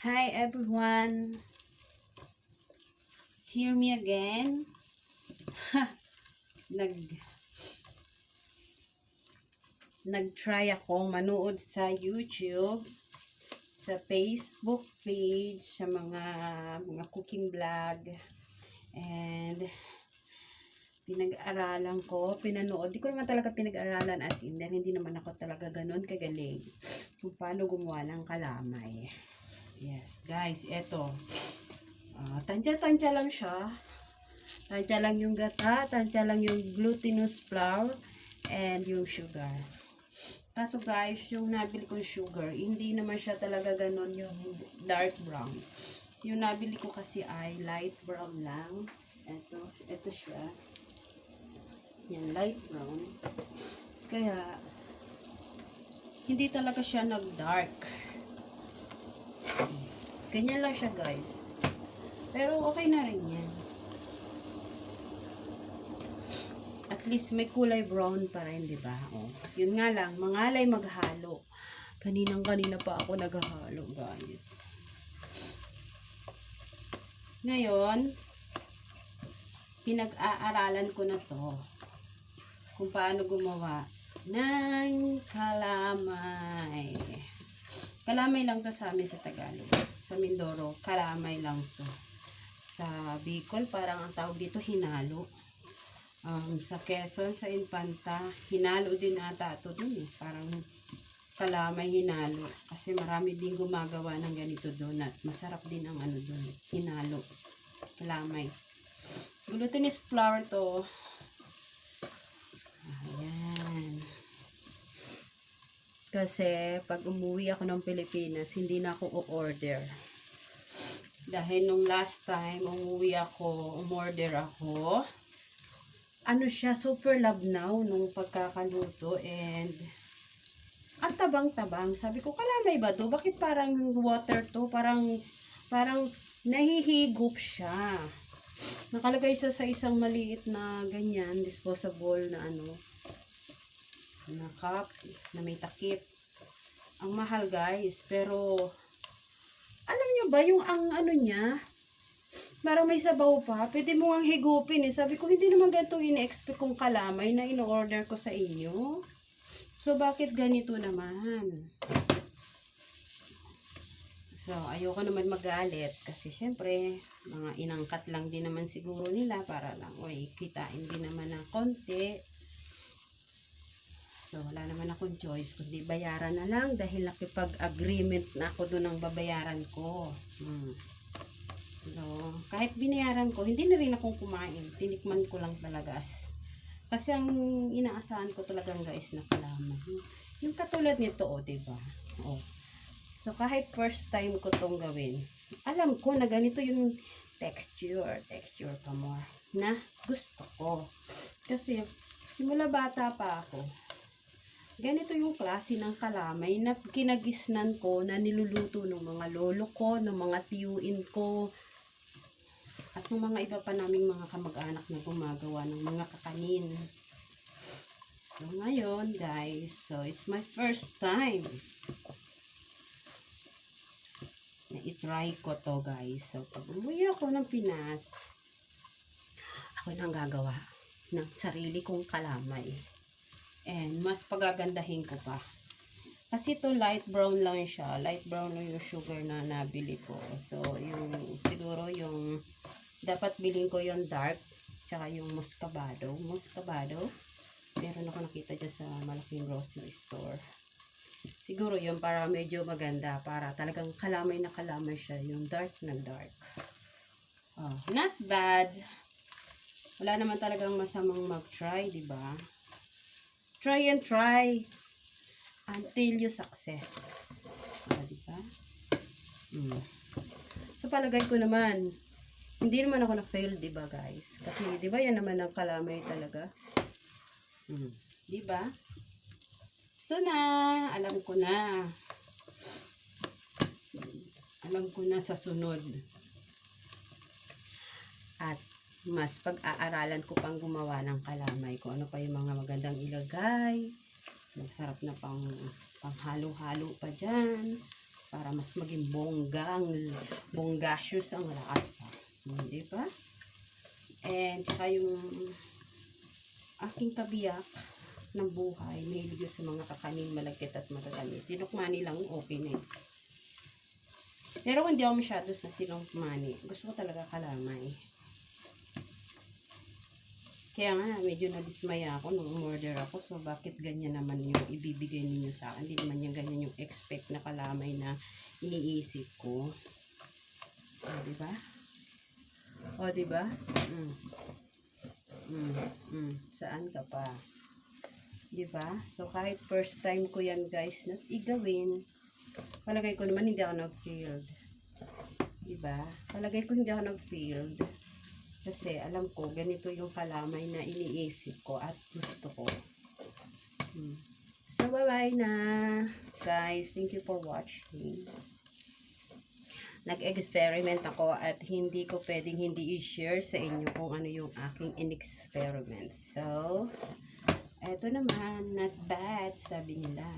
Hi everyone, hear me again. Nag Nag-try akong manood sa YouTube, sa Facebook page, sa mga cooking vlog, and pinag-aralan ko, pinanood. Di ko naman talaga pinag-aralan as in, dahil hindi naman ako talaga ganun kagaling kung paano gumawa ng kalamay. Yes, guys, eto. Tansya-tansya lang siya. Tansya lang yung gata, tansya lang yung glutinous flour, and yung sugar. Kaso guys, yung nabili kong sugar, hindi naman siya talaga ganun yung dark brown. Yung nabili ko kasi ay light brown lang. Ito siya. Yan, light brown. Kaya, hindi talaga siya nag-dark. Ganyan lang siya guys. Pero okay na rin yan. At least may kulay brown pa rin, di ba? Oh. Yun nga lang, mangalay maghalo. Kanina pa ako naghahalo, guys. Ngayon, pinag-aaralan ko na to kung paano gumawa ng kalamay. Kalamay lang to sa amin sa Tagalog. Sa Mindoro, kalamay lang to. Sa Bicol, parang ang tawag dito, hinalo. Sa Quezon, sa Infanta, hinalo din ata ito dun eh. Parang kalamay hinalo. Kasi marami din gumagawa ng ganito doon at masarap din ang ano doon. Hinalo. Kalamay. Glutinous flour to. Ayan. Kasi pag umuwi ako ng Pilipinas, hindi na ako o-order. Dahil nung last time, umorder ako. Ano siya, super labnaw nung pagkakaluto and ang tabang-tabang. Sabi ko, kalamay ba to? Bakit parang water to? Parang nahihigop siya. Nakalagay sa isang maliit na ganyan, disposable na na cup, na may takip. Ang mahal guys, pero alam nyo ba yung ang niya? Parang may sabaw pa. Pwede mo ang higupin eh. Sabi ko, hindi naman ganito ine-expect kong kalamay na in-order ko sa inyo. So, bakit ganito naman? So, ayoko naman magalit. Kasi, syempre, mga inangkat lang din naman siguro nila para lang, kitain din naman ng konti. So, wala naman akong choice. Kundi bayaran na lang dahil nakipag-agreement na ako doon ng babayaran ko. So, kahit binayaran ko, hindi na rin akong kumain. Tinikman ko lang talaga. Kasi ang inaasahan ko talagang guys na kalamay. Yung katulad nito, diba? So, kahit first time ko tong gawin, alam ko na ganito yung texture pa more na gusto ko. Kasi, simula bata pa ako, ganito yung klase ng kalamay na kinagisnan ko na niluluto ng mga lolo ko, ng mga tiyuin ko, at ng mga iba pa naming mga kamag-anak na gumagawa ng mga kakanin. So, ngayon, guys, so it's my first time na itry ko to, guys. So, pag umuwi ako ng Pinas, ako nang gagawa ng sarili kong kalamay. And, mas pagagandahin ko pa. Kasi ito light brown lang siya. Light brown lang yung sugar na nabili ko. So, siguro yung dapat bilhin ko yung dark, tsaka yung muscovado. Meron ako nakita dyan sa malaking grocery store. Siguro yun para medyo maganda, para talagang kalamay na kalamay siya, yung dark na dark. Not bad. Wala naman talagang masamang mag-try, diba? Try and try until you success. Diba? So, palagay ko naman, hindi naman ako na-fail, diba guys? Kasi, diba yan naman ang kalamay talaga? Diba? So alam ko na. Alam ko na sa sunod. At mas pag-aaralan ko pang gumawa ng kalamay. Kung ano pa yung mga magandang ilagay. Masarap na pang halo-halo pa dyan. para mas maging bonggacious ang lasa. Di ba? And tsaka yung aking kabiyak ng buhay, mahilig yun sa mga kakanin malagkit at matatamis. Sinukmani lang, okay na eh. Pero hindi ako masyado sa sinukmani. Gusto ko talaga kalamay. Kaya nga, medyo nadismaya ako nung umorder ako. So, bakit ganyan naman yung ibibigay ninyo sa akin? Hindi naman yung ganyan yung expect na kalamay na iniisip ko. O, diba? O, diba? Saan ka pa? Diba? So, kahit first time ko yan, guys, na igawin, palagay ko naman hindi ako nag-failed. Diba? Palagay ko hindi ako nag-failed. Kasi alam ko, ganito yung kalamay na iniisip ko at gusto ko. So, bye-bye na. Guys, thank you for watching. Nag-experiment ako at hindi ko pwedeng hindi i-share sa inyo kung ano yung aking in-experiment. So, eto naman, not bad, sabi nila.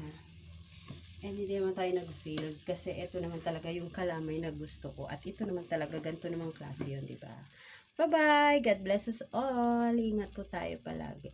And hindi naman tayo nag-failed kasi ito naman talaga yung kalamay na gusto ko. At ito naman talaga, ganito namang klase yun, diba? Bye-bye! God bless us all! Ingat po tayo palagi.